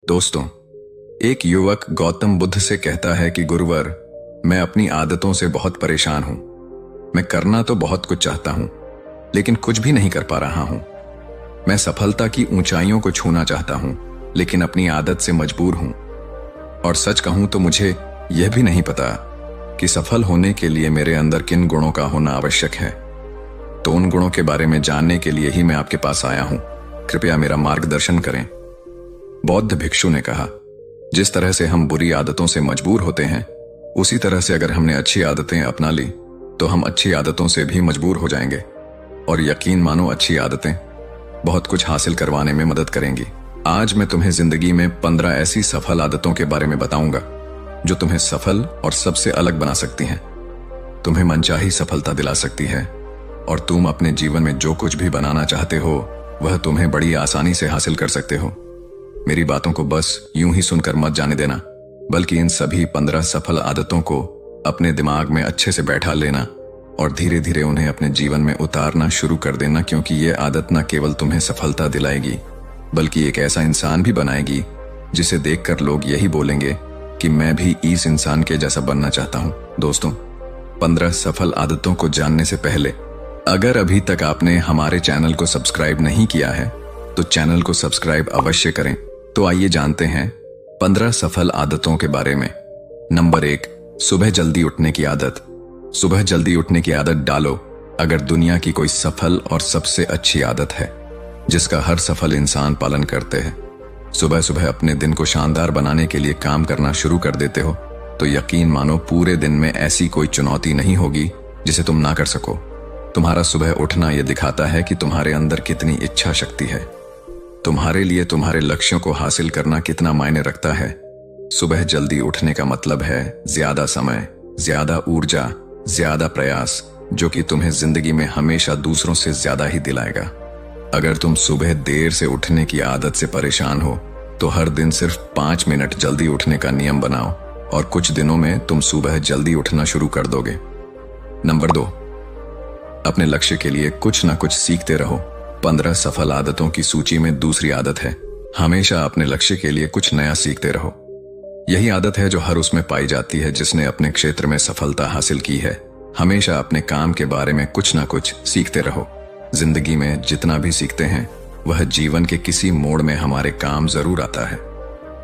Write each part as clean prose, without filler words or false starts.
दोस्तों, एक युवक गौतम बुद्ध से कहता है कि गुरुवर, मैं अपनी आदतों से बहुत परेशान हूं। मैं करना तो बहुत कुछ चाहता हूं, लेकिन कुछ भी नहीं कर पा रहा हूं। मैं सफलता की ऊंचाइयों को छूना चाहता हूं, लेकिन अपनी आदत से मजबूर हूं। और सच कहूं तो मुझे यह भी नहीं पता कि सफल होने के लिए मेरे अंदर किन गुणों का होना आवश्यक है। तो उन गुणों के बारे में जानने के लिए ही मैं आपके पास आया हूं। कृपया मेरा मार्गदर्शन करें। बौद्ध भिक्षु ने कहा, जिस तरह से हम बुरी आदतों से मजबूर होते हैं, उसी तरह से अगर हमने अच्छी आदतें अपना ली तो हम अच्छी आदतों से भी मजबूर हो जाएंगे। और यकीन मानो, अच्छी आदतें बहुत कुछ हासिल करवाने में मदद करेंगी। आज मैं तुम्हें जिंदगी में 15 ऐसी सफल आदतों के बारे में बताऊंगा जो तुम्हें सफल और सबसे अलग बना सकती हैं, तुम्हें मनचाही सफलता दिला सकती है, और तुम अपने जीवन में जो कुछ भी बनाना चाहते हो वह तुम्हें बड़ी आसानी से हासिल कर सकते हो। मेरी बातों को बस यूं ही सुनकर मत जाने देना, बल्कि इन सभी 15 सफल आदतों को अपने दिमाग में अच्छे से बैठा लेना और धीरे धीरे उन्हें अपने जीवन में उतारना शुरू कर देना, क्योंकि ये आदत न केवल तुम्हें सफलता दिलाएगी बल्कि एक ऐसा इंसान भी बनाएगी जिसे देखकर लोग यही बोलेंगे कि मैं भी इस इंसान के जैसा बनना चाहता हूं। दोस्तों, 15 सफल आदतों को जानने से पहले अगर अभी तक आपने हमारे चैनल को सब्सक्राइब नहीं किया है तो चैनल को सब्सक्राइब अवश्य करें। तो आइए जानते हैं 15 सफल आदतों के बारे में। नंबर 1, सुबह जल्दी उठने की आदत। सुबह जल्दी उठने की आदत डालो। अगर दुनिया की कोई सफल और सबसे अच्छी आदत है जिसका हर सफल इंसान पालन करते हैं, सुबह सुबह अपने दिन को शानदार बनाने के लिए काम करना शुरू कर देते हो, तो यकीन मानो पूरे दिन में ऐसी कोई चुनौती नहीं होगी जिसे तुम ना कर सको। तुम्हारा सुबह उठना यह दिखाता है कि तुम्हारे अंदर कितनी इच्छा शक्ति है, तुम्हारे लिए तुम्हारे लक्ष्यों को हासिल करना कितना मायने रखता है। सुबह जल्दी उठने का मतलब है ज्यादा समय, ज्यादा ऊर्जा, ज्यादा प्रयास, जो कि तुम्हें जिंदगी में हमेशा दूसरों से ज्यादा ही दिलाएगा। अगर तुम सुबह देर से उठने की आदत से परेशान हो तो हर दिन सिर्फ 5 मिनट जल्दी उठने का नियम बनाओ और कुछ दिनों में तुम सुबह जल्दी उठना शुरू कर दोगे। नंबर 2, अपने लक्ष्य के लिए कुछ ना कुछ सीखते रहो। 15 सफल आदतों की सूची में दूसरी आदत है, हमेशा अपने लक्ष्य के लिए कुछ नया सीखते रहो। यही आदत है जो हर उसमें पाई जाती है जिसने अपने क्षेत्र में सफलता हासिल की है। हमेशा अपने काम के बारे में कुछ ना कुछ सीखते रहो। जिंदगी में जितना भी सीखते हैं वह जीवन के किसी मोड़ में हमारे काम जरूर आता है।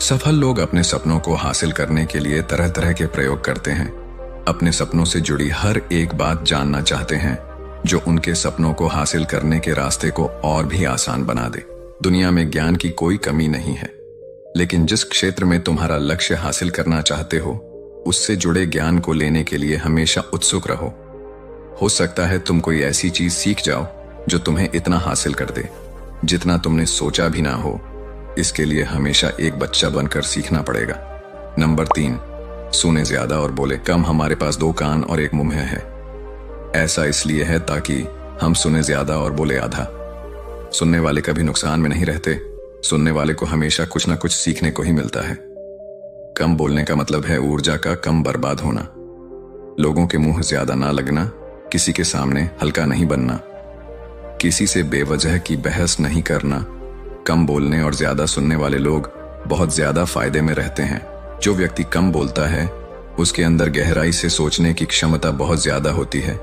सफल लोग अपने सपनों को हासिल करने के लिए तरह तरह के प्रयोग करते हैं। अपने सपनों से जुड़ी हर एक बात जानना चाहते हैं जो उनके सपनों को हासिल करने के रास्ते को और भी आसान बना दे। दुनिया में ज्ञान की कोई कमी नहीं है, लेकिन जिस क्षेत्र में तुम्हारा लक्ष्य हासिल करना चाहते हो उससे जुड़े ज्ञान को लेने के लिए हमेशा उत्सुक रहो। हो सकता है तुम कोई ऐसी चीज सीख जाओ जो तुम्हें इतना हासिल कर दे जितना तुमने सोचा भी ना हो। इसके लिए हमेशा एक बच्चा बनकर सीखना पड़ेगा। नंबर 3, सुने ज्यादा और बोले कम। हमारे पास 2 कान और 1 मुंह है। ऐसा इसलिए है ताकि हम सुने ज्यादा और बोले आधा। सुनने वाले कभी नुकसान में नहीं रहते, सुनने वाले को हमेशा कुछ ना कुछ सीखने को ही मिलता है। कम बोलने का मतलब है ऊर्जा का कम बर्बाद होना, लोगों के मुंह ज्यादा ना लगना, किसी के सामने हल्का नहीं बनना, किसी से बेवजह की बहस नहीं करना। कम बोलने और ज्यादा सुनने वाले लोग बहुत ज्यादा फायदे में रहते हैं। जो व्यक्ति कम बोलता है उसके अंदर गहराई से सोचने की क्षमता बहुत ज्यादा होती है।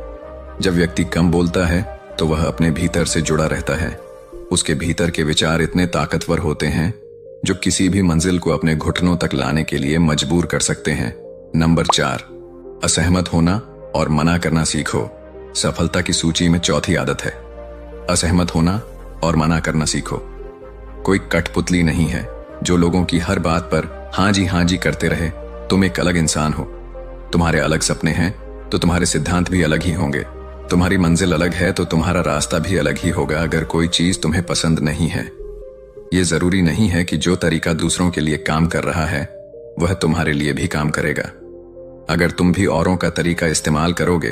जब व्यक्ति कम बोलता है तो वह अपने भीतर से जुड़ा रहता है। उसके भीतर के विचार इतने ताकतवर होते हैं जो किसी भी मंजिल को अपने घुटनों तक लाने के लिए मजबूर कर सकते हैं। नंबर 4, असहमत होना और मना करना सीखो। सफलता की सूची में चौथी आदत है, असहमत होना और मना करना सीखो। कोई कठपुतली नहीं है जो लोगों की हर बात पर हाँ जी करते रहे। तुम एक अलग इंसान हो, तुम्हारे अलग सपने हैं तो तुम्हारे सिद्धांत भी अलग ही होंगे। तुम्हारी मंजिल अलग है तो तुम्हारा रास्ता भी अलग ही होगा। अगर कोई चीज तुम्हें पसंद नहीं है, ये जरूरी नहीं है कि जो तरीका दूसरों के लिए काम कर रहा है वह तुम्हारे लिए भी काम करेगा। अगर तुम भी औरों का तरीका इस्तेमाल करोगे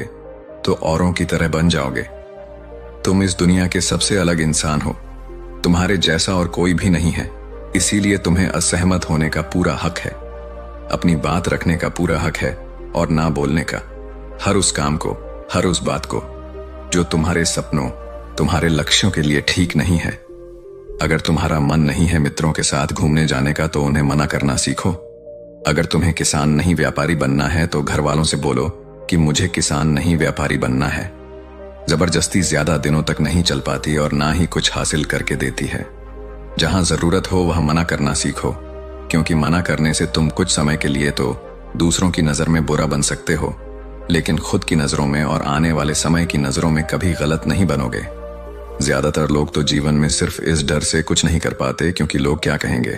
तो औरों की तरह बन जाओगे। तुम इस दुनिया के सबसे अलग इंसान हो, तुम्हारे जैसा और कोई भी नहीं है। इसीलिए तुम्हें असहमत होने का पूरा हक है, अपनी बात रखने का पूरा हक है और ना बोलने का। हर उस काम को, हर उस बात को जो तुम्हारे सपनों, तुम्हारे लक्ष्यों के लिए ठीक नहीं है, अगर तुम्हारा मन नहीं है मित्रों के साथ घूमने जाने का तो उन्हें मना करना सीखो। अगर तुम्हें किसान नहीं व्यापारी बनना है तो घर वालों से बोलो कि मुझे किसान नहीं व्यापारी बनना है। जबरदस्ती ज्यादा दिनों तक नहीं चल पाती और ना ही कुछ हासिल करके देती है। जहां जरूरत हो वहां मना करना सीखो, क्योंकि मना करने से तुम कुछ समय के लिए तो दूसरों की नजर में बुरा बन सकते हो, लेकिन खुद की नजरों में और आने वाले समय की नजरों में कभी गलत नहीं बनोगे। ज्यादातर लोग तो जीवन में सिर्फ इस डर से कुछ नहीं कर पाते क्योंकि लोग क्या कहेंगे।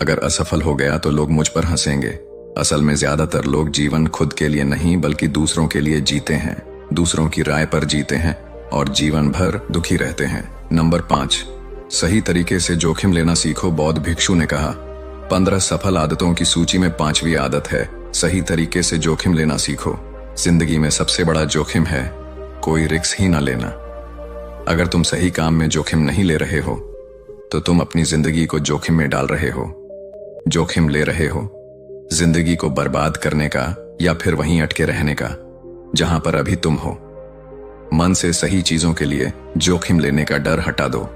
अगर असफल हो गया तो लोग मुझ पर हंसेंगे। असल में ज्यादातर लोग जीवन खुद के लिए नहीं बल्कि दूसरों के लिए जीते हैं, दूसरों की राय पर जीते हैं और जीवन भर दुखी रहते हैं। नंबर 5, सही तरीके से जोखिम लेना सीखो। बौद्ध भिक्षु ने कहा, 15 सफल आदतों की सूची में 5वीं आदत है सही तरीके से जोखिम लेना सीखो। जिंदगी में सबसे बड़ा जोखिम है कोई रिस्क ही ना लेना। अगर तुम सही काम में जोखिम नहीं ले रहे हो तो तुम अपनी जिंदगी को जोखिम में डाल रहे हो। जोखिम ले रहे हो जिंदगी को बर्बाद करने का या फिर वहीं अटके रहने का जहां पर अभी तुम हो। मन से सही चीजों के लिए जोखिम लेने का डर हटा दो।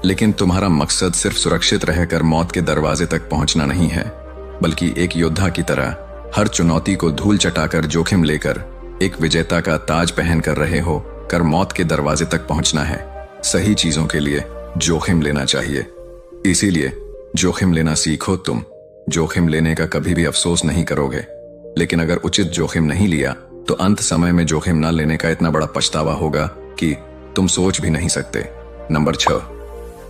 लेकिन तुम्हारा मकसद सिर्फ सुरक्षित रहकर मौत के दरवाजे तक पहुंचना नहीं है, बल्कि एक योद्धा की तरह हर चुनौती को धूल चटाकर जोखिम लेकर एक विजेता का ताज पहन कर रहे हो कर मौत के दरवाजे तक पहुंचना है। सही चीजों के लिए जोखिम लेना चाहिए, इसीलिए जोखिम लेना सीखो। तुम जोखिम लेने का कभी भी अफसोस नहीं करोगे, लेकिन अगर उचित जोखिम नहीं लिया तो अंत समय में जोखिम न लेने का इतना बड़ा पछतावा होगा कि तुम सोच भी नहीं सकते। नंबर 6,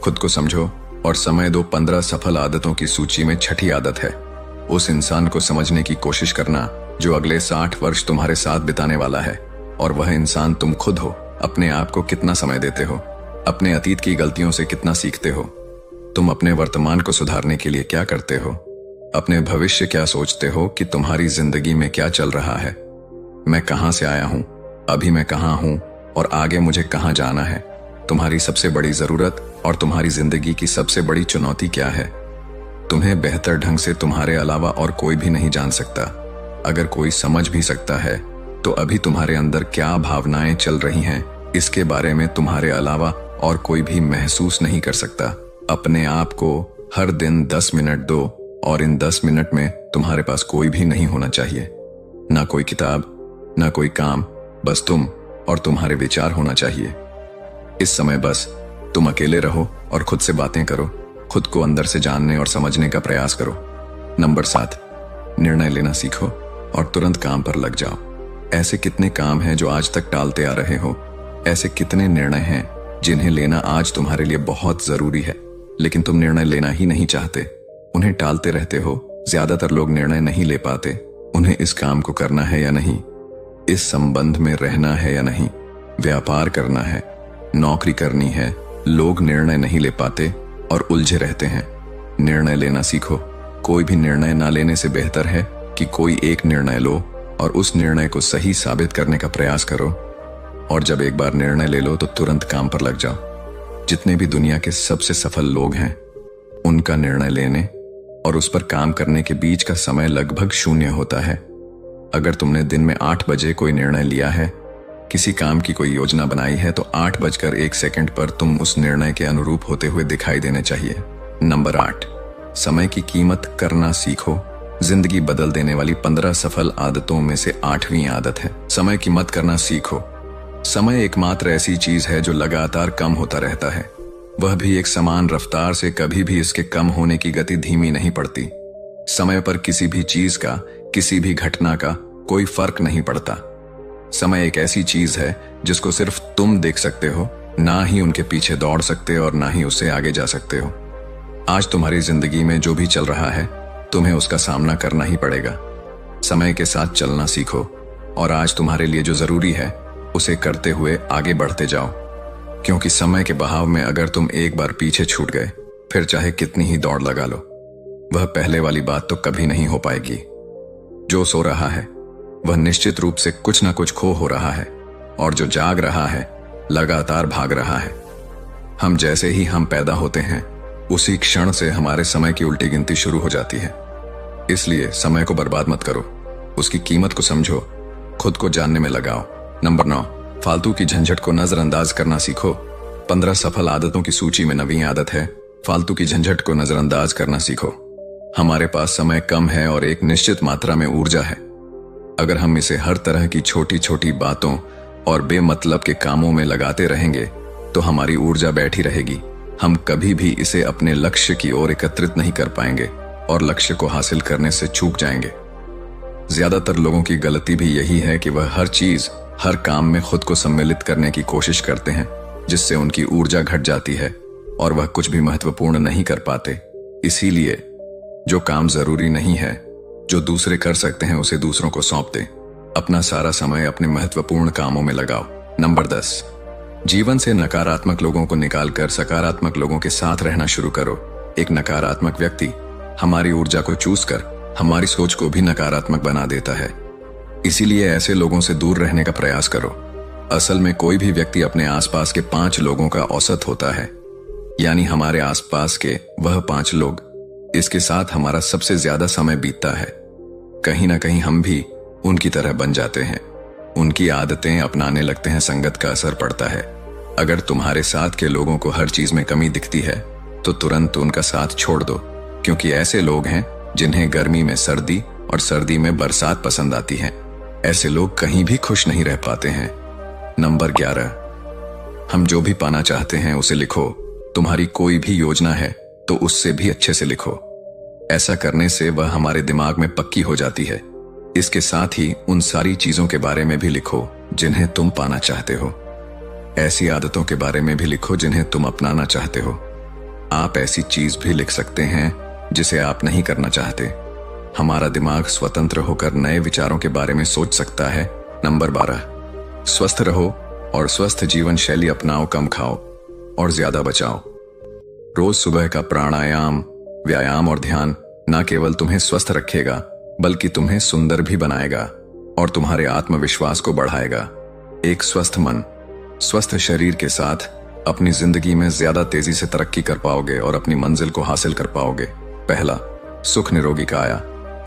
खुद को समझो और समय दो। 15 सफल आदतों की सूची में 6ठी आदत है उस इंसान को समझने की कोशिश करना जो अगले 60 वर्ष तुम्हारे साथ बिताने वाला है, और वह इंसान तुम खुद हो। अपने आप को कितना समय देते हो, अपने अतीत की गलतियों से कितना सीखते हो, तुम अपने वर्तमान को सुधारने के लिए क्या करते हो, अपने भविष्य क्या सोचते हो कि तुम्हारी जिंदगी में क्या चल रहा है। मैं कहां से आया हूं, अभी मैं कहां हूं और आगे मुझे कहां जाना है। तुम्हारी सबसे बड़ी जरूरत और तुम्हारी जिंदगी की सबसे बड़ी चुनौती क्या है। तुम्हें बेहतर ढंग से तुम्हारे अलावा और कोई भी नहीं जान सकता। अगर कोई समझ भी सकता है तो अभी तुम्हारे अंदर क्या भावनाएं चल रही हैं इसके बारे में तुम्हारे अलावा और कोई भी महसूस नहीं कर सकता। अपने आप को हर दिन 10 मिनट दो और इन 10 मिनट में तुम्हारे पास कोई भी नहीं होना चाहिए, ना कोई किताब, ना कोई काम, बस तुम और तुम्हारे विचार होना चाहिए। इस समय बस तुम अकेले रहो और खुद से बातें करो, खुद को अंदर से जानने और समझने का प्रयास करो। नंबर 7, निर्णय लेना सीखो और तुरंत काम पर लग जाओ। ऐसे कितने काम हैं जो आज तक टालते आ रहे हो। ऐसे कितने निर्णय हैं जिन्हें लेना आज तुम्हारे लिए बहुत जरूरी है, लेकिन तुम निर्णय लेना ही नहीं चाहते, उन्हें टालते रहते हो। ज्यादातर लोग निर्णय नहीं ले पाते, उन्हें इस काम को करना है या नहीं, इस संबंध में रहना है या नहीं, व्यापार करना है, नौकरी करनी है। लोग निर्णय नहीं ले पाते और उलझे रहते हैं। निर्णय लेना सीखो। कोई भी निर्णय ना लेने से बेहतर है कि कोई एक निर्णय लो और उस निर्णय को सही साबित करने का प्रयास करो, और जब एक बार निर्णय ले लो तो तुरंत काम पर लग जाओ। जितने भी दुनिया के सबसे सफल लोग हैं उनका निर्णय लेने और उस पर काम करने के बीच का समय लगभग 0 होता है। अगर तुमने दिन में 8 बजे कोई निर्णय लिया है, किसी काम की कोई योजना बनाई है, तो 8:01 पर तुम उस निर्णय के अनुरूप होते हुए दिखाई देने चाहिए। नंबर 8, समय की कीमत करना सीखो। जिंदगी बदल देने वाली 15 सफल आदतों में से 8वीं आदत है समय की मत करना सीखो। समय एकमात्र ऐसी चीज है जो लगातार कम होता रहता है, वह भी एक समान रफ्तार से। कभी भी इसके कम होने की गति धीमी नहीं पड़ती। समय पर किसी भी चीज का, किसी भी घटना का कोई फर्क नहीं पड़ता। समय एक ऐसी चीज है जिसको सिर्फ तुम देख सकते हो, ना ही उनके पीछे दौड़ सकते और ना ही उससे आगे जा सकते हो। आज तुम्हारी जिंदगी में जो भी चल रहा है तुम्हें उसका सामना करना ही पड़ेगा। समय के साथ चलना सीखो और आज तुम्हारे लिए जो जरूरी है उसे करते हुए आगे बढ़ते जाओ, क्योंकि समय के बहाव में अगर तुम एक बार पीछे छूट गए फिर चाहे कितनी ही दौड़ लगा लो, वह पहले वाली बात तो कभी नहीं हो पाएगी। जो सो रहा है वह निश्चित रूप से कुछ ना कुछ खो हो रहा है, और जो जाग रहा है लगातार भाग रहा है। हम जैसे ही हम पैदा होते हैं उसी क्षण से हमारे समय की उल्टी गिनती शुरू हो जाती है। इसलिए समय को बर्बाद मत करो, उसकी कीमत को समझो, खुद को जानने में लगाओ। नंबर 9, फालतू की झंझट को नजरअंदाज करना सीखो। 15 सफल आदतों की सूची में 9वीं आदत है फालतू की झंझट को नजरअंदाज करना सीखो। हमारे पास समय कम है और एक निश्चित मात्रा में ऊर्जा है। अगर हम इसे हर तरह की छोटी छोटी बातों और बेमतलब के कामों में लगाते रहेंगे तो हमारी ऊर्जा बैठी रहेगी। हम कभी भी इसे अपने लक्ष्य की ओर एकत्रित नहीं कर पाएंगे और लक्ष्य को हासिल करने से चूक जाएंगे। ज्यादातर लोगों की गलती भी यही है कि वह हर चीज, हर काम में खुद को सम्मिलित करने की कोशिश करते हैं, जिससे उनकी ऊर्जा घट जाती है और वह कुछ भी महत्वपूर्ण नहीं कर पाते। इसीलिए जो काम जरूरी नहीं है, जो दूसरे कर सकते हैं, उसे दूसरों को सौंप दें। अपना सारा समय अपने महत्वपूर्ण कामों में लगाओ। नंबर 10, जीवन से नकारात्मक लोगों को निकालकर सकारात्मक लोगों के साथ रहना शुरू करो। एक नकारात्मक व्यक्ति हमारी ऊर्जा को चूस कर हमारी सोच को भी नकारात्मक बना देता है। इसीलिए ऐसे लोगों से दूर रहने का प्रयास करो। असल में कोई भी व्यक्ति अपने आसपास के 5 लोगों का औसत होता है, यानी हमारे आसपास के वह 5 लोग, इसके साथ हमारा सबसे ज्यादा समय बीतता है। कहीं ना कहीं हम भी उनकी तरह बन जाते हैं, उनकी आदतें अपनाने लगते हैं, संगत का असर पड़ता है। अगर तुम्हारे साथ के लोगों को हर चीज में कमी दिखती है तो तुरंत उनका साथ छोड़ दो, क्योंकि ऐसे लोग हैं जिन्हें गर्मी में सर्दी और सर्दी में बरसात पसंद आती है। ऐसे लोग कहीं भी खुश नहीं रह पाते हैं। नंबर 11, हम जो भी पाना चाहते हैं उसे लिखो। तुम्हारी कोई भी योजना है तो उससे भी अच्छे से लिखो। ऐसा करने से वह हमारे दिमाग में पक्की हो जाती है। इसके साथ ही उन सारी चीजों के बारे में भी लिखो जिन्हें तुम पाना चाहते हो। ऐसी आदतों के बारे में भी लिखो जिन्हें तुम अपनाना चाहते हो। आप ऐसी चीज भी लिख सकते हैं जिसे आप नहीं करना चाहते। हमारा दिमाग स्वतंत्र होकर नए विचारों के बारे में सोच सकता है। नंबर 12, स्वस्थ रहो और स्वस्थ जीवन शैली अपनाओ। कम खाओ और ज्यादा बचाओ। रोज सुबह का प्राणायाम, व्यायाम और ध्यान न केवल तुम्हें स्वस्थ रखेगा बल्कि तुम्हें सुंदर भी बनाएगा और तुम्हारे आत्मविश्वास को बढ़ाएगा। एक स्वस्थ मन, स्वस्थ शरीर के साथ अपनी जिंदगी में ज्यादा तेजी से तरक्की कर पाओगे और अपनी मंजिल को हासिल कर पाओगे। पहला, सुख निरोगी काया,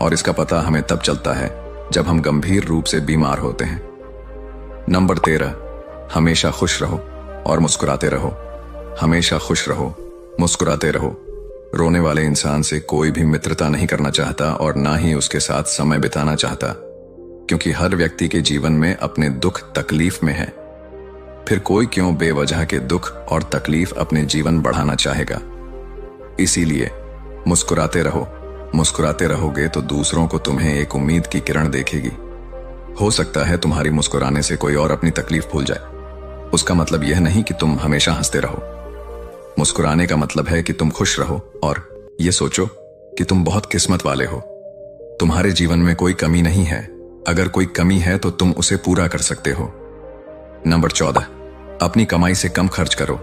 और इसका पता हमें तब चलता है जब हम गंभीर रूप से बीमार होते हैं। नंबर 13, हमेशा खुश रहो और मुस्कुराते रहो। हमेशा खुश रहो, मुस्कुराते रहो। रोने वाले इंसान से कोई भी मित्रता नहीं करना चाहता और ना ही उसके साथ समय बिताना चाहता, क्योंकि हर व्यक्ति के जीवन में अपने दुख तकलीफ में है। फिर कोई क्यों बेवजह के दुख और तकलीफ अपने जीवन बढ़ाना चाहेगा। इसीलिए मुस्कुराते रहो। मुस्कुराते रहोगे तो दूसरों को तुम्हें एक उम्मीद की किरण देखेगी। हो सकता है तुम्हारी मुस्कुराने से कोई और अपनी तकलीफ भूल जाए। उसका मतलब यह नहीं कि तुम हमेशा हंसते रहो। मुस्कुराने का मतलब है कि तुम खुश रहो और ये सोचो कि तुम बहुत किस्मत वाले हो। तुम्हारे जीवन में कोई कमी नहीं है। अगर कोई कमी है तो तुम उसे पूरा कर सकते हो। नंबर 14, अपनी कमाई से कम खर्च करो।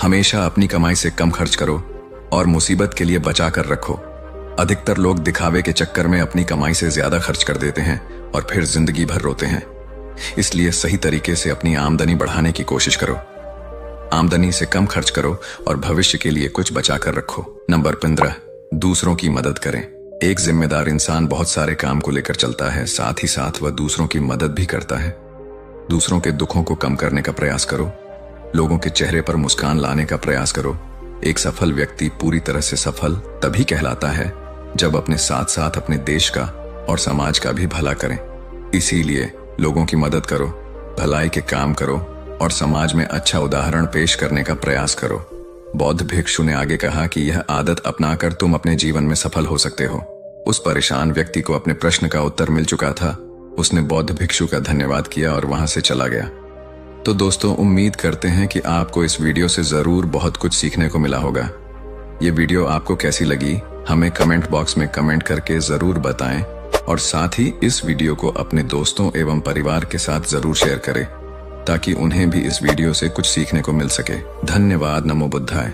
हमेशा अपनी कमाई से कम खर्च करो और मुसीबत के लिए बचा कर रखो। अधिकतर लोग दिखावे के चक्कर में अपनी कमाई से ज्यादा खर्च कर देते हैं और फिर जिंदगी भर रोते हैं। इसलिए सही तरीके से अपनी आमदनी बढ़ाने की कोशिश करो। आमदनी से कम खर्च करो और भविष्य के लिए कुछ बचा कर रखो। नंबर 15, दूसरों की मदद करें। एक जिम्मेदार इंसान बहुत सारे काम को लेकर चलता है, साथ ही साथ वह दूसरों की मदद भी करता है। दूसरों के दुखों को कम करने का प्रयास करो। लोगों के चेहरे पर मुस्कान लाने का प्रयास करो। एक सफल व्यक्ति पूरी तरह से सफल तभी कहलाता है जब अपने साथ साथ अपने देश का और समाज का भी भला करें। इसीलिए लोगों की मदद करो, भलाई के काम करो और समाज में अच्छा उदाहरण पेश करने का प्रयास करो। बौद्ध भिक्षु ने आगे कहा कि यह आदत अपनाकर तुम अपने जीवन में सफल हो सकते हो। उस परेशान व्यक्ति को अपने प्रश्न का उत्तर मिल चुका था। उसने बौद्ध भिक्षु का धन्यवाद किया और वहां से चला गया। तो दोस्तों, उम्मीद करते हैं कि आपको इस वीडियो से जरूर बहुत कुछ सीखने को मिला होगा। ये वीडियो आपको कैसी लगी हमें कमेंट बॉक्स में कमेंट करके जरूर बताएं और साथ ही इस वीडियो को अपने दोस्तों एवं परिवार के साथ जरूर शेयर करें ताकि उन्हें भी इस वीडियो से कुछ सीखने को मिल सके। धन्यवाद। नमो बुद्धाय।